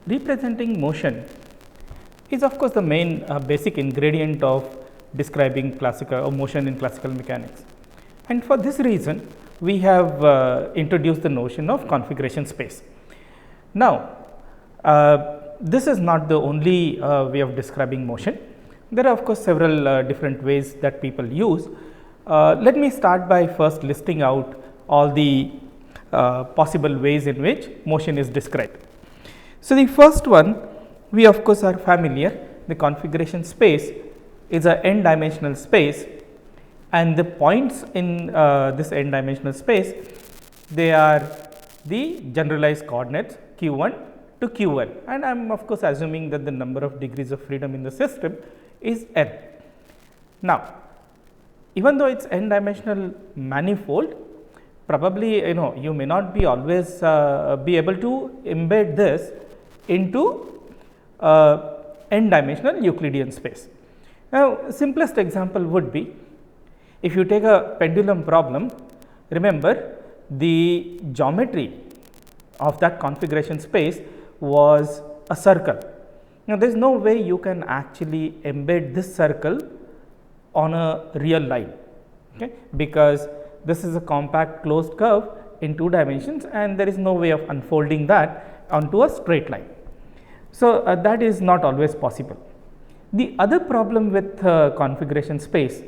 representing motion is of course the main basic ingredient of describing classical or motion in classical mechanics. And for this reason, we have introduced the notion of configuration space. Now, this is not the only way of describing motion. There are of course several different ways that people use. Let me start by first listing out all the possible ways in which motion is described. So, the first one, we of course are familiar, the configuration space is a n dimensional space, and the points in this n dimensional space, they are the generalized coordinates q1 to q1, and I am of course assuming that the number of degrees of freedom in the system is n. Now, even though it is n dimensional manifold, probably you may not be always be able to embed this into n dimensional Euclidean space. Now, simplest example would be, if you take a pendulum problem, remember the geometry of that configuration space was a circle. Now, there is no way you can actually embed this circle on a real line, okay, because this is a compact closed curve in 2 dimensions, and there is no way of unfolding that onto a straight line. So, that is not always possible. The other problem with configuration space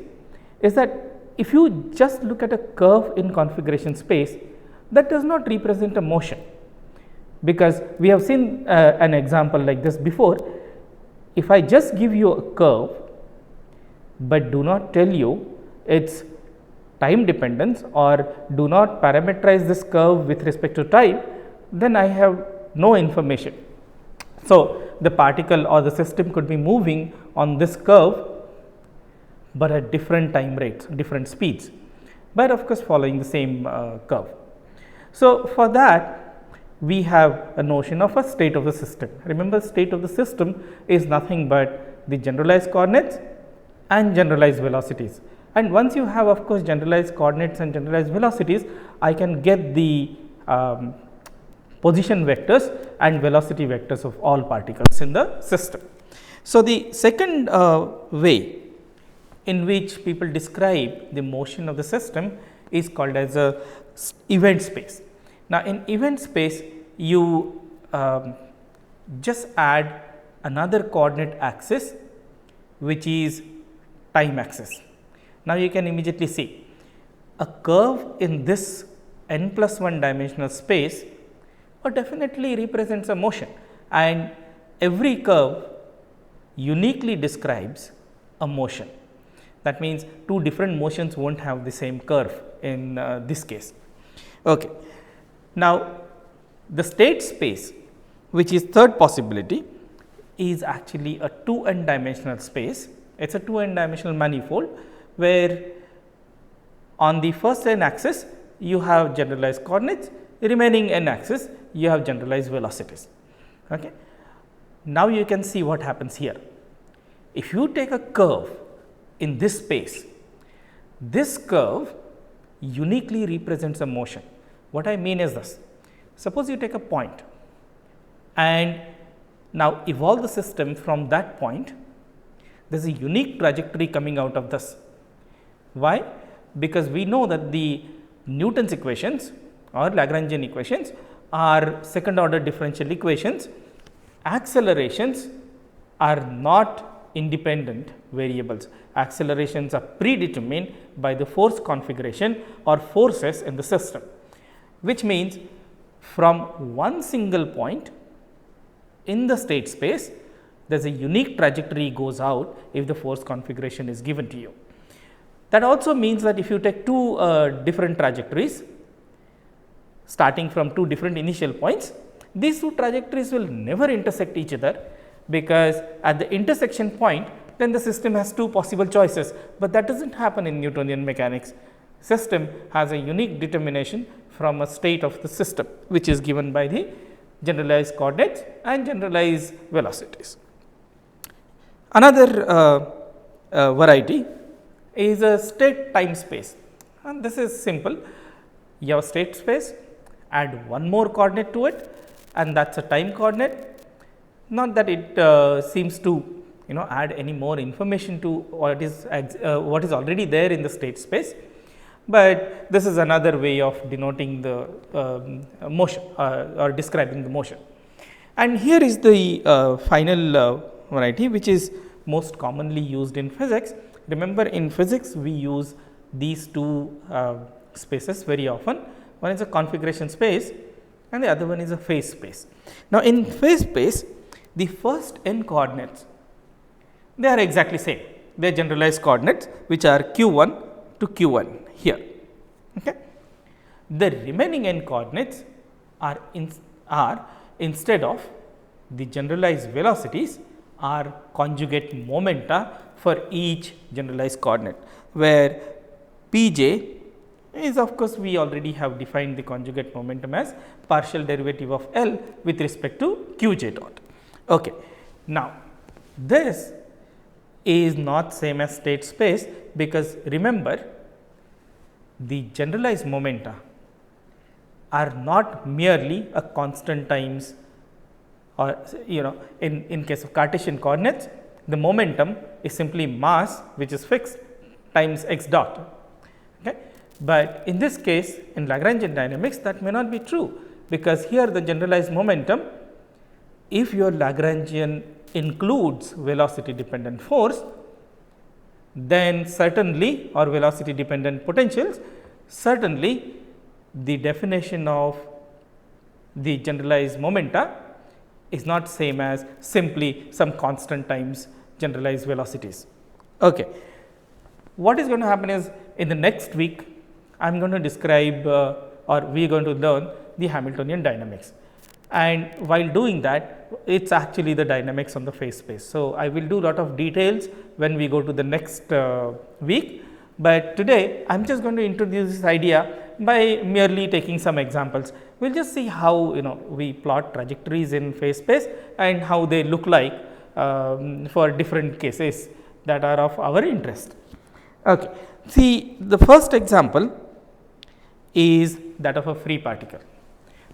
is that if you just look at a curve in configuration space, that does not represent a motion, because we have seen an example like this before. If I just give you a curve, but do not tell you its time dependence or do not parameterize this curve with respect to time, then I have no information. So, the particle or the system could be moving on this curve, but at different time rates, different speeds, but of course following the same curve. So, for that we have a notion of a state of the system. Remember, state of the system is nothing but the generalized coordinates and generalized velocities, and once you have of course generalized coordinates and generalized velocities, I can get the position vectors and velocity vectors of all particles in the system. So, the second way in which people describe the motion of the system is called as a event space. Now, in event space, you just add another coordinate axis, which is time axis. Now, you can immediately see a curve in this n plus 1 dimensional space definitely represents a motion, and every curve uniquely describes a motion. That means, 2 different motions will not have the same curve in this case. Okay. Now, the state space, which is third possibility, is actually a 2n dimensional space. It is a 2n dimensional manifold, where on the first n axis you have generalized coordinates, remaining n axis you have generalized velocities. Okay. Now, you can see what happens here. If you take a curve in this space, this curve uniquely represents a motion. What I mean is this: suppose you take a point and now evolve the system from that point, there is a unique trajectory coming out of this. Why? Because we know that the Newton's equations or Lagrangian equations are second order differential equations. Accelerations are not independent variables. Accelerations are predetermined by the force configuration or forces in the system, which means from one single point in the state space, there is a unique trajectory goes out if the force configuration is given to you. That also means that if you take 2 different trajectories starting from 2 different initial points, these 2 trajectories will never intersect each other, because at the intersection point then the system has 2 possible choices, but that does not happen in Newtonian mechanics. System has a unique determination from a state of the system, which is given by the generalized coordinates and generalized velocities. Another variety is a state time space, and this is simple. You have a state space, add one more coordinate to it, and that is a time coordinate. Not that it seems to add any more information to what is already there in the state space, but this is another way of denoting the motion or describing the motion. And here is the final variety, which is most commonly used in physics. Remember, in physics we use these two spaces very often. One is a configuration space and the other one is a phase space. Now, in phase space, the first n coordinates, they are exactly same. They are generalized coordinates which are q1 to q1 here. Okay. The remaining n coordinates are instead of the generalized velocities are conjugate momenta for each generalized coordinate, where Pj is, of course, we already have defined the conjugate momentum as partial derivative of L with respect to Qj dot. Okay. Now, this is not same as state space, because remember, the generalized momenta are not merely a constant times, or in case of Cartesian coordinates, the momentum is simply mass which is fixed times x dot. Okay. But in this case, in Lagrangian dynamics, that may not be true, because here the generalized momentum, if your Lagrangian includes velocity dependent force, then certainly, or velocity dependent potentials, certainly the definition of the generalized momenta is not same as simply some constant times generalized velocities. Okay. What is going to happen is, in the next week I am going to describe or we are going to learn the Hamiltonian dynamics, and while doing that, it is actually the dynamics on the phase space. So, I will do lot of details when we go to the next week, but today I am just going to introduce this idea by merely taking some examples. We will just see how we plot trajectories in phase space and how they look like for different cases that are of our interest. Okay. See, the first example is that of a free particle.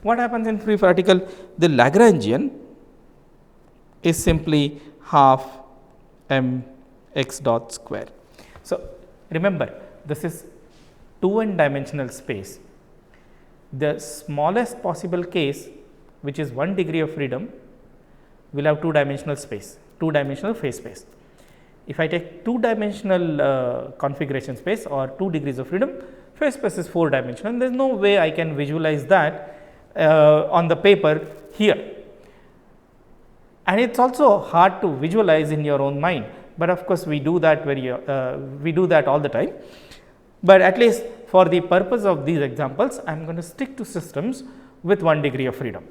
What happens in free particle? The Lagrangian is simply half m x dot square. So, remember, this is 2n dimensional space. The smallest possible case, which is 1 degree of freedom, will have 2 dimensional space, 2 dimensional phase space. If I take 2 dimensional configuration space or 2 degrees of freedom, phase space is 4 dimensional. There is no way I can visualize that on the paper here, and it is also hard to visualize in your own mind, but of course, we do that all the time. But at least for the purpose of these examples, I am going to stick to systems with 1 degree of freedom.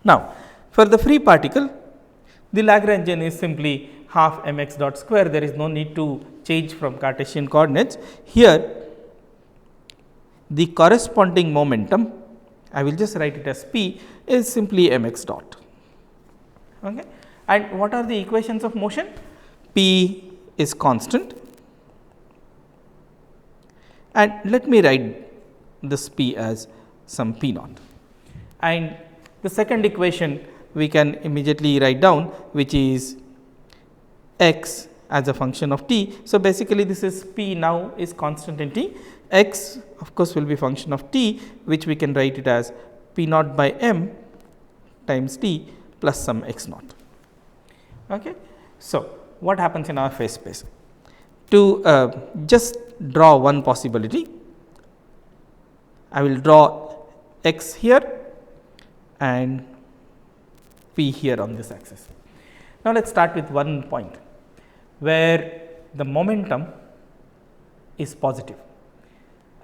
Now, for the free particle, the Lagrangian is simply half m x dot square. There is no need to change from Cartesian coordinates. Here, the corresponding momentum, I will just write it as P, is simply m x dot. Okay. And what are the equations of motion? P is constant, and let me write this P as some P naught. And the second equation we can immediately write down, which is x as a function of t. So, basically this is P now is constant in t, x of course will be function of t, which we can write it as P naught by m times t plus some x naught. Okay. So, what happens in our phase space? To just draw one possibility, I will draw x here and P here on this axis. Now, let us start with one point where the momentum is positive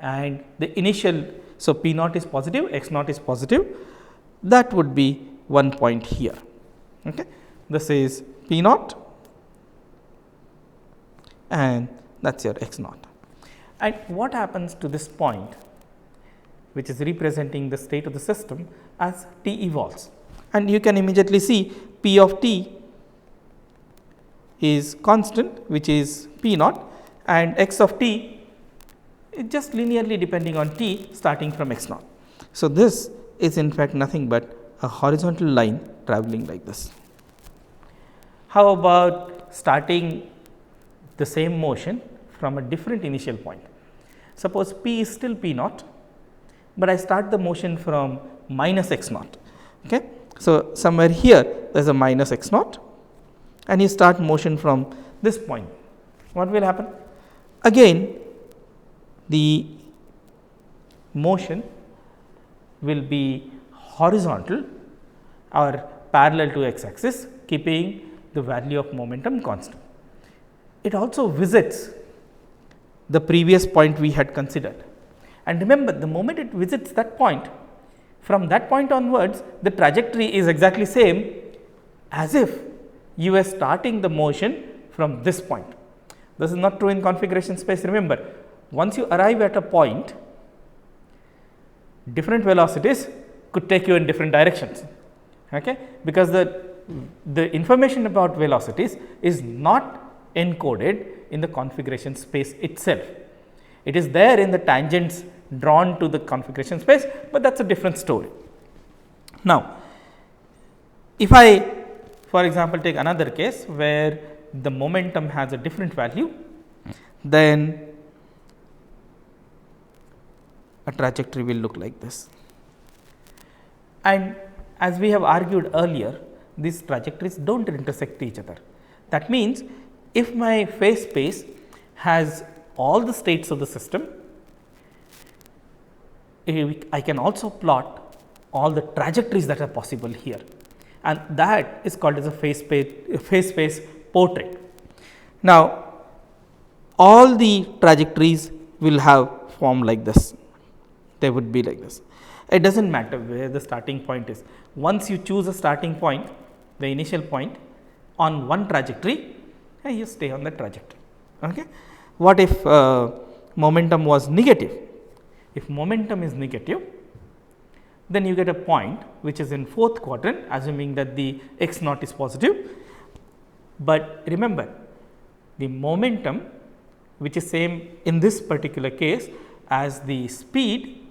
and the initial, so P naught is positive, x naught is positive, that would be one point here. Okay. This is P naught and that is your x naught. And what happens to this point, which is representing the state of the system as t evolves? And you can immediately see P of t is constant, which is P naught, and x of t is just linearly depending on t starting from x naught. So, this is in fact nothing but a horizontal line traveling like this. How about starting the same motion from a different initial point? Suppose p is still p naught, but I start the motion from minus x naught. Okay. So, somewhere here there is a minus x naught and you start motion from this point. What will happen? Again the motion will be horizontal or parallel to x axis, keeping the value of momentum constant. It also visits the previous point we had considered, and remember, the moment it visits that point, from that point onwards the trajectory is exactly same as if you were starting the motion from this point. This is not true in configuration space. Remember, once you arrive at a point, different velocities could take you in different directions, okay? Because the information about velocities is not encoded in the configuration space itself. It is there in the tangents drawn to the configuration space, but that is a different story. Now, if I for example take another case where the momentum has a different value, then a trajectory will look like this. And as we have argued earlier, these trajectories do not intersect each other. That means, if my phase space has all the states of the system, I can also plot all the trajectories that are possible here, and that is called as a phase space portrait. Now, all the trajectories will have form like this, they would be like this. It does not matter where the starting point is. Once you choose a starting point, the initial point on one trajectory, and you stay on that trajectory. Okay. What if momentum was negative? If momentum is negative, then you get a point which is in fourth quadrant, assuming that the x naught is positive. But remember, the momentum, which is same in this particular case as the speed,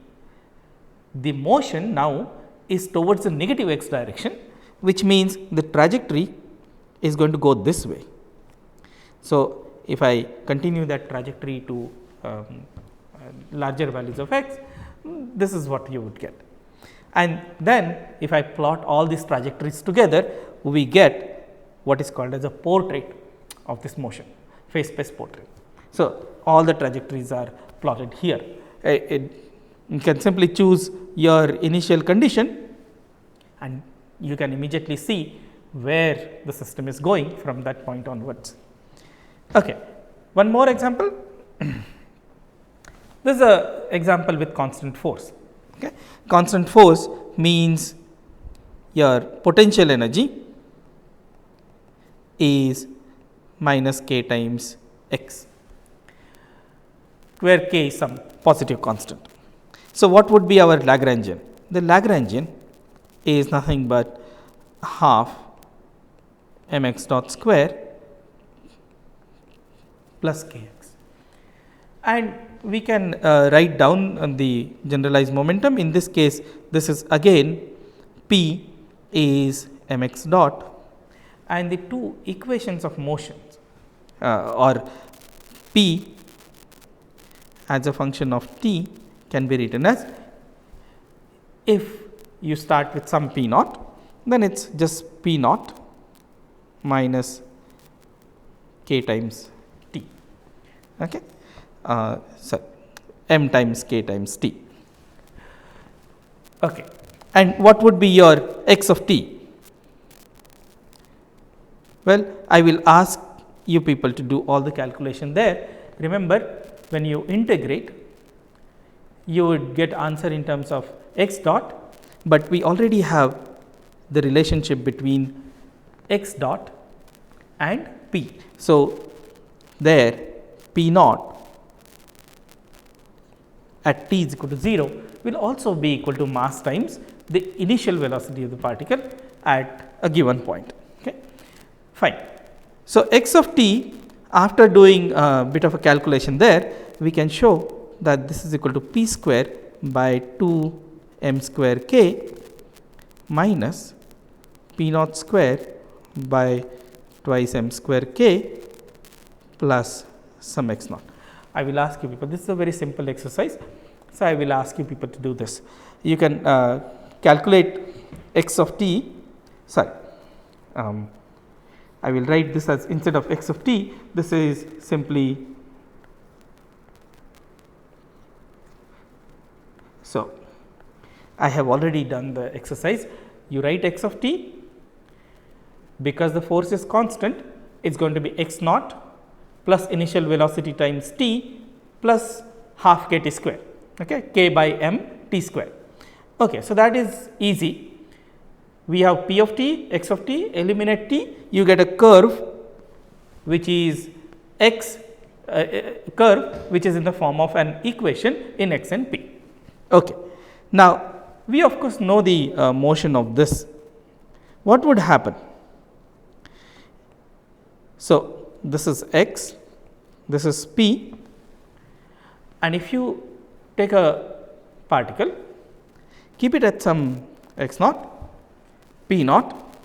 the motion now is towards the negative x direction, which means the trajectory is going to go this way. So, if I continue that trajectory to larger values of x, this is what you would get. And then if I plot all these trajectories together, we get what is called as a portrait of this motion, phase space portrait. So, all the trajectories are plotted here. You can simply choose your initial condition and you can immediately see where the system is going from that point onwards. Okay. One more example. This is an example with constant force. Okay. Constant force means your potential energy is minus k times x, where k is some positive constant. So, what would be our Lagrangian? The Lagrangian is nothing but half mx dot square plus kx, and we can write down the generalized momentum. In this case, this is again p is mx dot, and the two equations of motions or p as a function of t can be written as, if you start with some p naught, then it is just p naught minus k times t, okay. Sorry, m times k times t. Okay. And what would be your x of t? Well, I will ask you people to do all the calculation there. Remember, when you integrate, you would get answer in terms of x dot, but we already have the relationship between x dot and p. So, there p naught at t is equal to 0 will also be equal to mass times the initial velocity of the particle at a given point. Okay. Fine. So, x of t, after doing a bit of a calculation there, we can show that this is equal to p square by 2 m square k minus p naught square by twice m square k plus some x naught. I will ask you people, this is a very simple exercise. So, I will ask you people to do this. You can calculate x of t, sorry, I will write this as instead of x of t, this is simply, so I have already done the exercise. You write x of t, because the force is constant, it is going to be x naught plus initial velocity times t plus half k t square, okay, k by m t square. Okay, so that is easy. We have p of t, x of t, eliminate t, you get a curve which is x curve which is in the form of an equation in x and p. Okay. Now, we of course know the motion of this. What would happen? So, this is x, this is p, and if you take a particle, keep it at some x naught, p naught.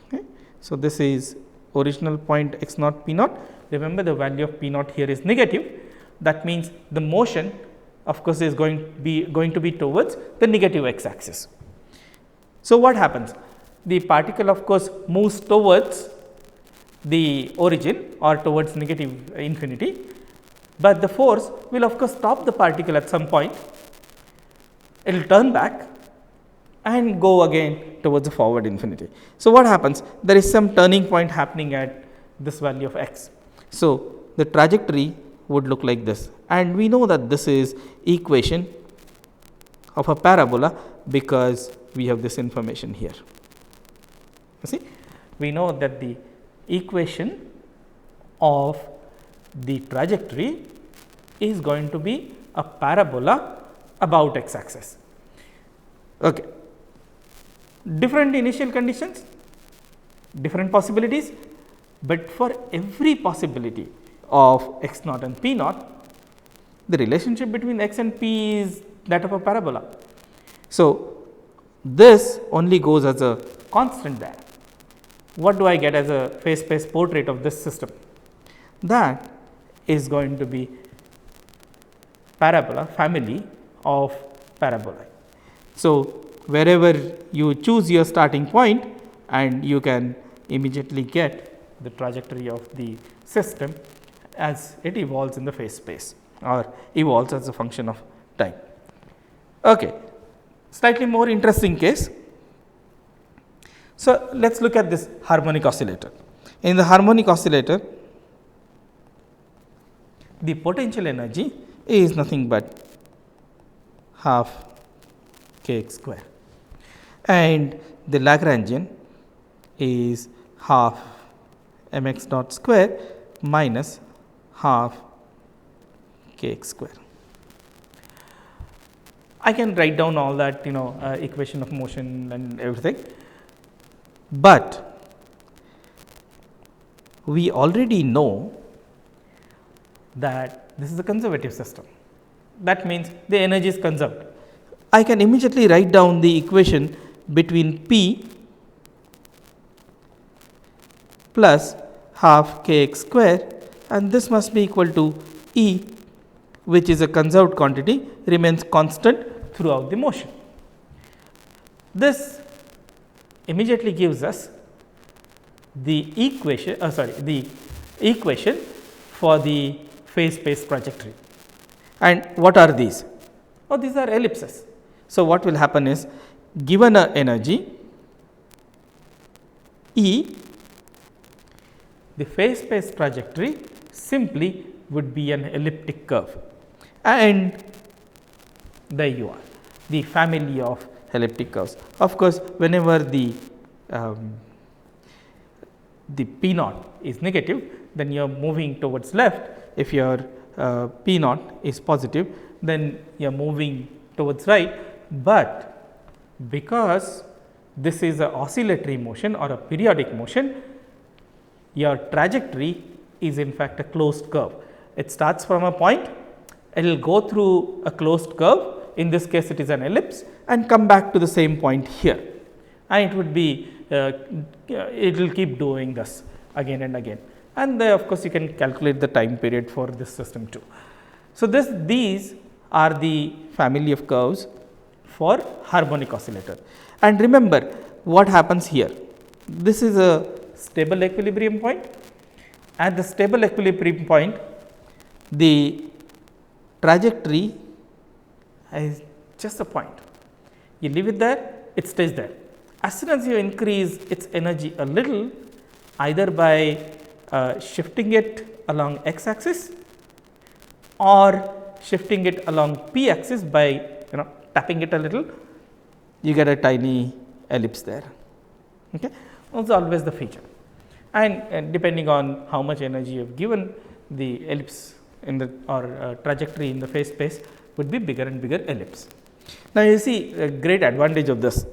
Okay. So, this is original point x naught p naught. Remember, the value of p naught here is negative. That means, the motion of course is going to be towards the negative x axis. So, what happens? The particle of course moves towards the origin or towards negative infinity, but the force will of course stop the particle at some point. It will turn back and go again towards the forward infinity. So, what happens? There is some turning point happening at this value of x. So, the trajectory would look like this, and we know that this is equation of a parabola because we have this information here. You see, we know that the equation of the trajectory is going to be a parabola about x axis. Okay. Different initial conditions, different possibilities, but for every possibility of x naught and p naught, the relationship between x and p is that of a parabola. So, this only goes as a constant there. What do I get as a phase space portrait of this system? That is going to be parabola, family of parabolae. So, wherever you choose your starting point, and you can immediately get the trajectory of the system as it evolves in the phase space or evolves as a function of time. Okay. Slightly more interesting case. So, let us look at this harmonic oscillator. In the harmonic oscillator, the potential energy is nothing but half k x square, and the Lagrangian is half m x dot square minus half k x square. I can write down all that equation of motion and everything, but we already know that this is a conservative system. That means, the energy is conserved. I can immediately write down the equation between P plus half k x square, and this must be equal to E, which is a conserved quantity, remains constant throughout the motion. This immediately gives us the equation for the phase space trajectory. And what are these? Oh, these are ellipses. So, what will happen is, given a energy E, the phase space trajectory simply would be an elliptic curve, and there you are, the family of elliptic curves. Of course, whenever the P naught is negative, then you are moving towards left. If your P naught is positive, then you are moving towards right, but because this is an oscillatory motion or a periodic motion, your trajectory is in fact a closed curve. It starts from a point, it will go through a closed curve, in this case it is an ellipse, and come back to the same point here, and it would be it will keep doing this again and again, and of course, you can calculate the time period for this system too. So, these are the family of curves for harmonic oscillator. And remember what happens here. This is a stable equilibrium point. At the stable equilibrium point, the trajectory is just a point. You leave it there, it stays there. As soon as you increase its energy a little, either by shifting it along x axis or shifting it along p axis by tapping it a little, you get a tiny ellipse there. Okay, that's always the feature, and depending on how much energy you have given, the ellipse in the trajectory in the phase space would be bigger and bigger ellipse. Now, you see a great advantage of this.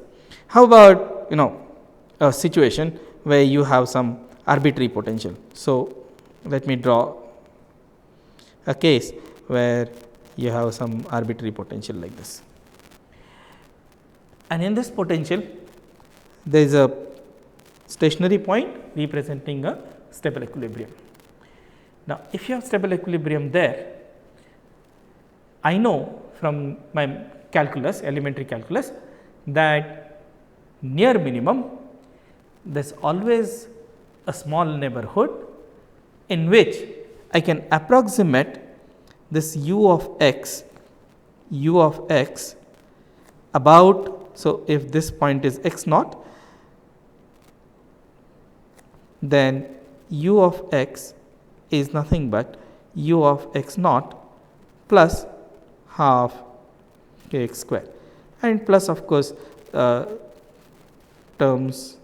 How about a situation where you have some arbitrary potential. So, let me draw a case where you have some arbitrary potential like this, and in this potential there is a stationary point representing a stable equilibrium. Now, if you have stable equilibrium there, I know from my calculus, elementary calculus, that near minimum there is always a small neighborhood in which I can approximate this u of x about. So, if this point is x naught, then u of x is nothing but u of x naught plus half k x square, and plus of course terms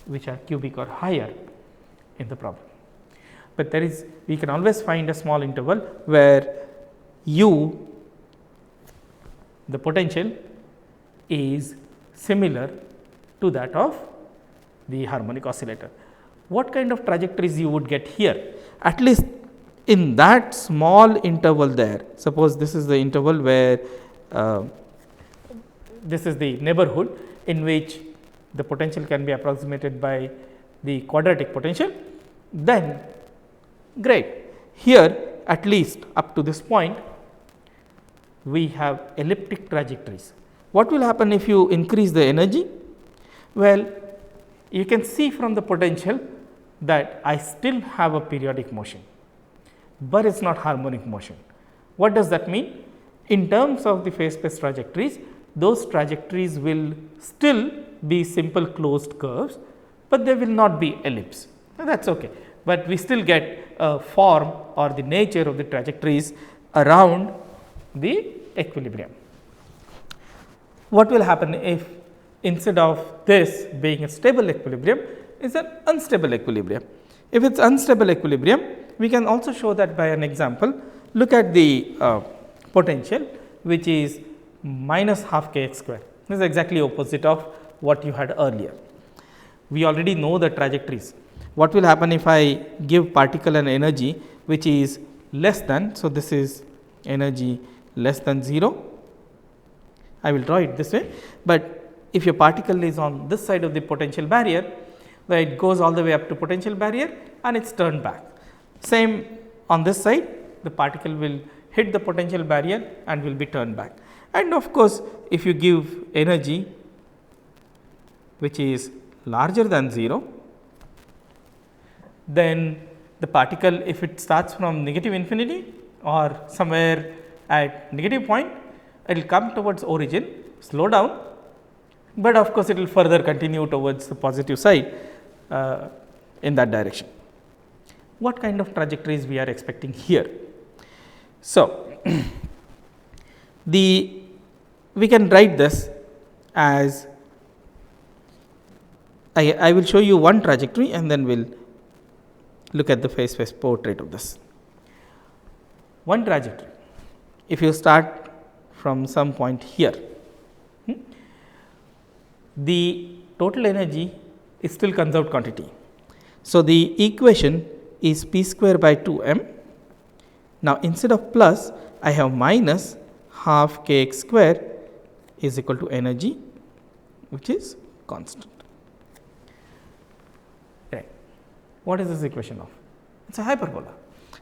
which are cubic or higher in the problem. But there is, we can always find a small interval where u, the potential, is similar to that of the harmonic oscillator. What kind of trajectories you would get here? At least in that small interval there, suppose this is the interval where this is the neighborhood in which the potential can be approximated by the quadratic potential, then great. Here at least up to this point we have elliptic trajectories. What will happen if you increase the energy? Well, you can see from the potential that I still have a periodic motion, but it is not harmonic motion. What does that mean? In terms of the phase space trajectories, those trajectories will still be simple closed curves, but they will not be ellipse. Now, that is okay, but we still get a form or the nature of the trajectories around the equilibrium. What will happen if instead of this being a stable equilibrium is an unstable equilibrium? If it is unstable equilibrium, we can also show that by an example. Look at the potential, which is minus half k x square. This is exactly opposite of what you had earlier. We already know the trajectories. What will happen if I give particle an energy which is less than, so this is energy less than 0. I will draw it this way, but if your particle is on this side of the potential barrier, where it goes all the way up to potential barrier and it is turned back. Same on this side, the particle will hit the potential barrier and will be turned back. And of course, if you give energy which is larger than 0, then the particle, if it starts from negative infinity or somewhere at negative point, it will come towards origin, slow down, but of course, it will further continue towards the positive side in that direction. What kind of trajectories we are expecting here? So, we can write this as, I will show you one trajectory and then we will look at the phase space portrait of this. One trajectory, if you start from some point here, the total energy is still conserved quantity. So, the equation is p square by 2 m. Now, instead of plus, I have minus half k x square is equal to energy which is constant. Right. What is this equation of? It is a hyperbola.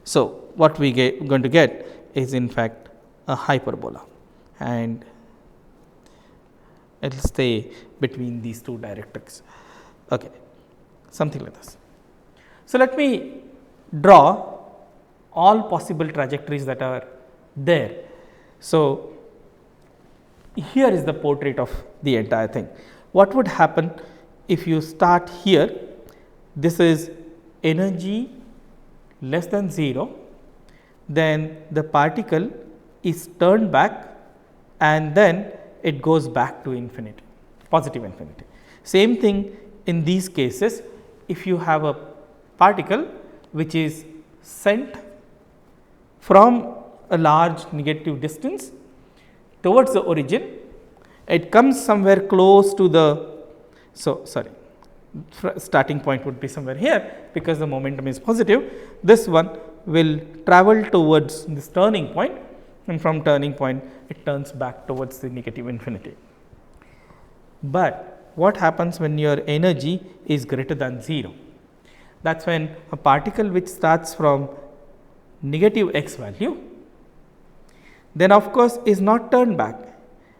So, what we going to get is in fact a hyperbola, and it will stay between these two directrix, okay, something like this. So, let me draw all possible trajectories that are there. So, here is the portrait of the entire thing. What would happen if you start here? This is energy less than 0, then the particle is turned back and then it goes back to infinity, positive infinity. Same thing in these cases, if you have a particle which is sent from a large negative distance towards the origin, it comes somewhere close to the, starting point would be somewhere here because the momentum is positive. This one will travel towards this turning point, and from turning point it turns back towards the negative infinity. But what happens when your energy is greater than 0? That is when a particle which starts from negative x value, then of course is not turned back.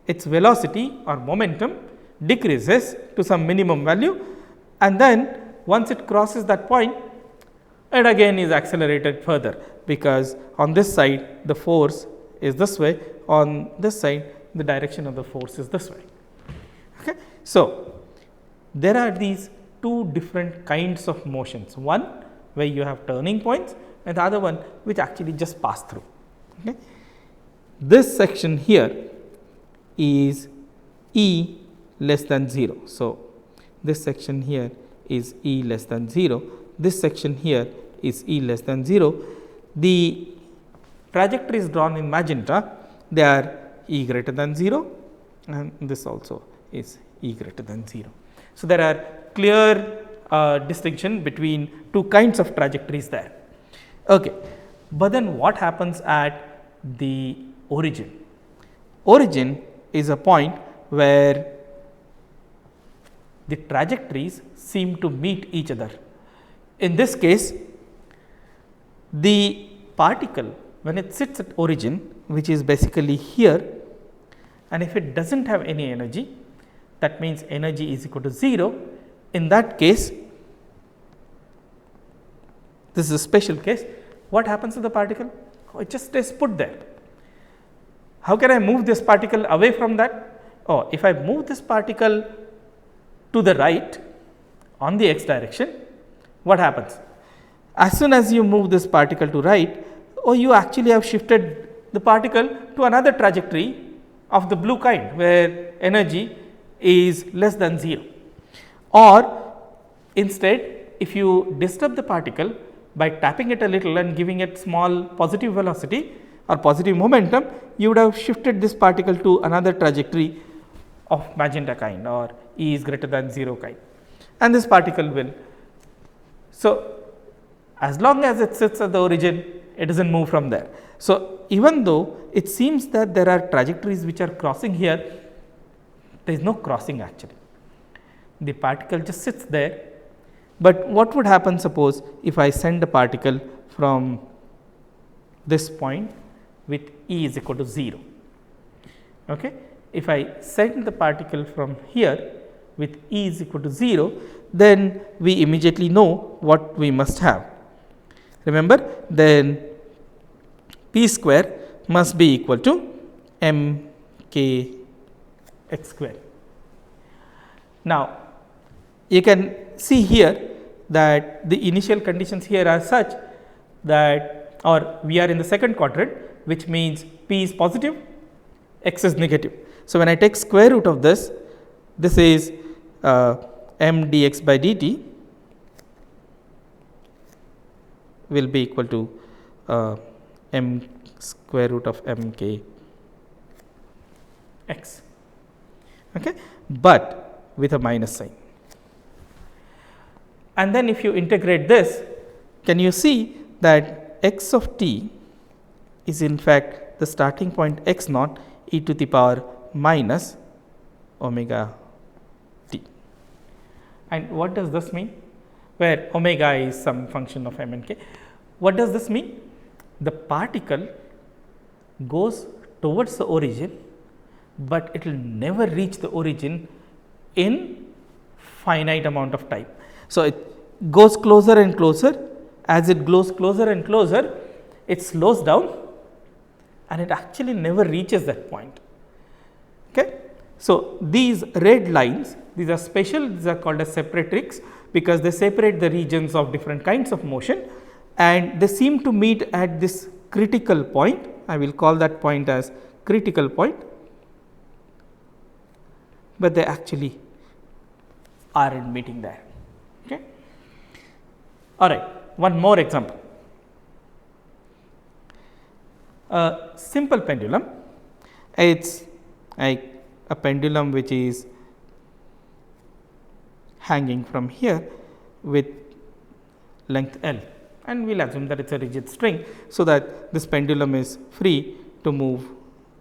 Its velocity or momentum decreases to some minimum value, and then once it crosses that point, it again is accelerated further, because on this side the force is this way, on this side the direction of the force is this way. Okay. So, there are these two different kinds of motions, one where you have turning points and the other one which actually just pass through. Okay. This section here is E less than 0. So, this section here is E less than 0, this section here is E less than 0. The trajectories drawn in magenta, they are E greater than 0, and this also is E greater than 0. So, there are clear distinction between two kinds of trajectories there. Okay. But then what happens at the origin? Origin is a point where the trajectories seem to meet each other. In this case, the particle, when it sits at origin, which is basically here, and if it does not have any energy, that means energy is equal to 0. In that case, this is a special case. What happens to the particle? Oh, it just stays put there. How can I move this particle away from that? Oh, if I move this particle to the right on the x direction, what happens? As soon as you move this particle to right, oh, you actually have shifted the particle to another trajectory of the blue kind, where energy is less than 0. Or instead, if you disturb the particle by tapping it a little and giving it small positive velocity or positive momentum, you would have shifted this particle to another trajectory of magenta kind or E is greater than 0 kind, and this particle will. So, as long as it sits at the origin, it does not move from there. So, even though it seems that there are trajectories which are crossing here, there is no crossing actually. The particle just sits there. But what would happen, suppose if I send a particle from this point with E is equal to 0. Okay. If I send the particle from here with E is equal to 0, then we immediately know what we must have. Remember, then P square must be equal to m k x square. Now, you can see here that the initial conditions here are such that, or we are in the second quadrant, which means P is positive, x is negative. So, when I take square root of this, this is m dx by dt will be equal to m square root of m k x, okay, but with a minus sign. And then if you integrate this, can you see that x of t is in fact the starting point x naught e to the power minus omega t. And what does this mean? where omega is some function of m and k. What does this mean? The particle goes towards the origin, but it will never reach the origin in finite amount of time. So, it goes closer and closer. As it goes closer and closer, it slows down and it actually never reaches that point. Okay. So, these red lines, these are special, these are called as separatrix, because they separate the regions of different kinds of motion, and they seem to meet at this critical point. I will call that point as critical point, but they actually aren't meeting there. Okay. All right, one more example. A simple pendulum, it's like a pendulum which is hanging from here with length L, and we will assume that it is a rigid string. So, that this pendulum is free to move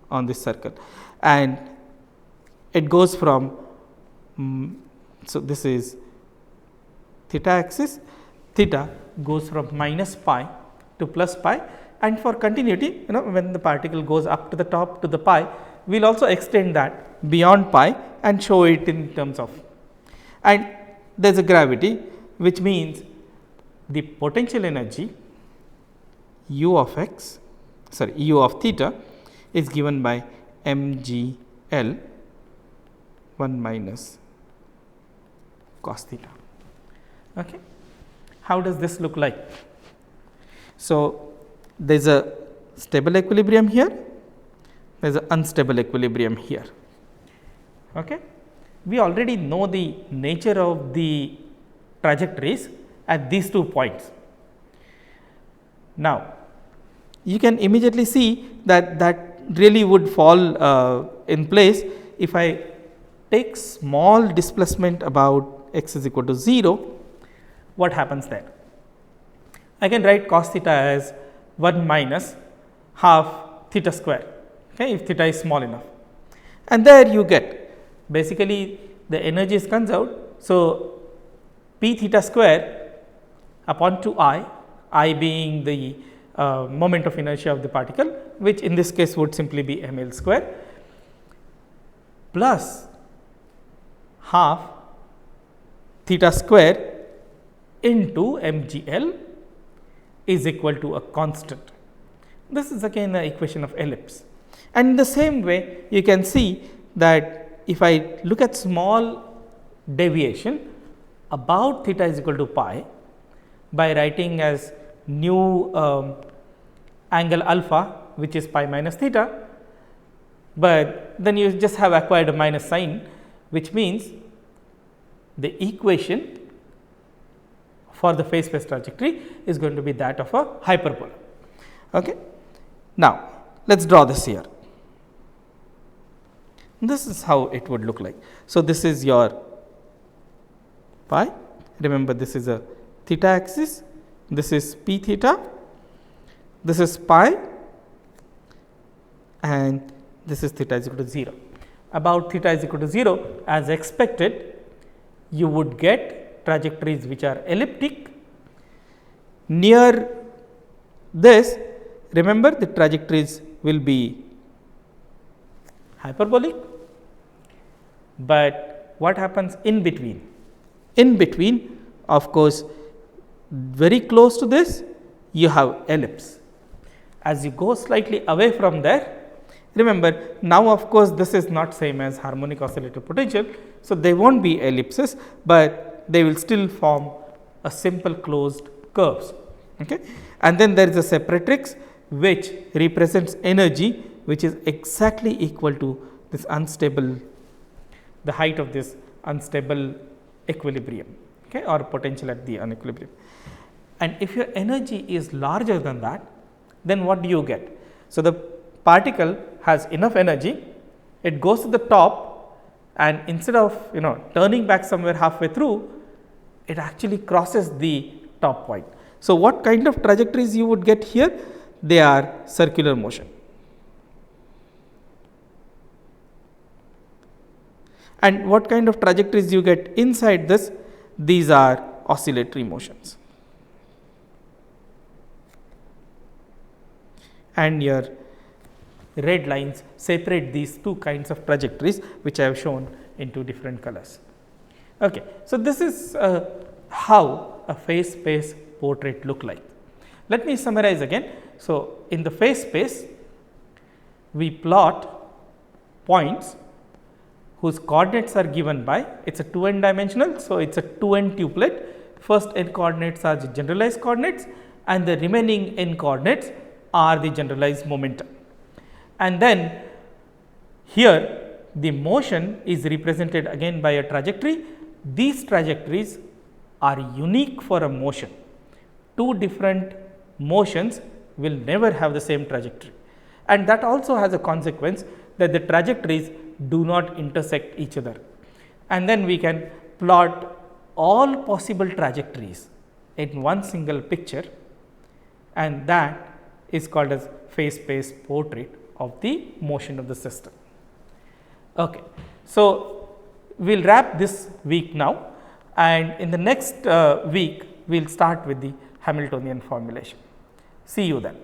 on this circle, and it goes from so this is theta axis, theta goes from minus pi to plus pi, and for continuity, when the particle goes up to the top to the pi, we will also extend that beyond pi and show it in terms of, and there is a gravity, which means the potential energy u of x, sorry, u of theta is given by mg L 1 minus cos theta. Okay. How does this look like? So, there is a stable equilibrium here, there is an unstable equilibrium here. Okay. We already know the nature of the trajectories at these 2 points. Now, you can immediately see that that really would fall in place if I take small displacement about x is equal to 0. What happens then? I can write cos theta as 1 minus half theta square, okay, if theta is small enough, and there you get basically the energy is conserved. So, p theta square upon 2 I being the moment of inertia of the particle, which in this case would simply be m L square, plus half theta square into mgl is equal to a constant. This is again the equation of ellipse, and in the same way you can see that if I look at small deviation about theta is equal to pi by writing as new angle alpha, which is pi minus theta, but then you just have acquired a minus sign, which means the equation for the phase space trajectory is going to be that of a hyperbola. Okay. Now, let us draw this here. This is how it would look like. So, this is your pi, remember this is a theta axis, this is p theta, this is pi, and this is theta is equal to 0. About theta is equal to 0, as expected, you would get trajectories which are elliptic. Near this, remember the trajectories will be hyperbolic, but what happens in between? In between, of course, very close to this you have ellipse. As you go slightly away from there, remember now of course, this is not same as harmonic oscillator potential. So, they will not be ellipses, but they will still form a simple closed curves. Okay. And then there is a separatrix which represents energy which is exactly equal to this unstable, the height of this unstable equilibrium, okay, or potential at the unequilibrium. And if your energy is larger than that, then what do you get? So, the particle has enough energy, it goes to the top, and instead of turning back somewhere halfway through, it actually crosses the top point. So, what kind of trajectories you would get here? They are circular motion. And what kind of trajectories you get inside this? These are oscillatory motions. And your red lines separate these two kinds of trajectories, which I have shown in two different colors. Okay. So, this is how a phase space portrait look like. Let me summarize again. So, in the phase space, we plot points whose coordinates are given by, it is a 2n dimensional. So, it is a 2n tubelet. First n coordinates are the generalized coordinates and the remaining n coordinates are the generalized momentum. And then here the motion is represented again by a trajectory. These trajectories are unique for a motion. Two different motions will never have the same trajectory, and that also has a consequence that the trajectories do not intersect each other. And then we can plot all possible trajectories in one single picture, and that is called as phase space portrait of the motion of the system. Okay. So, we will wrap this week now, and in the next week we will start with the Hamiltonian formulation. See you then.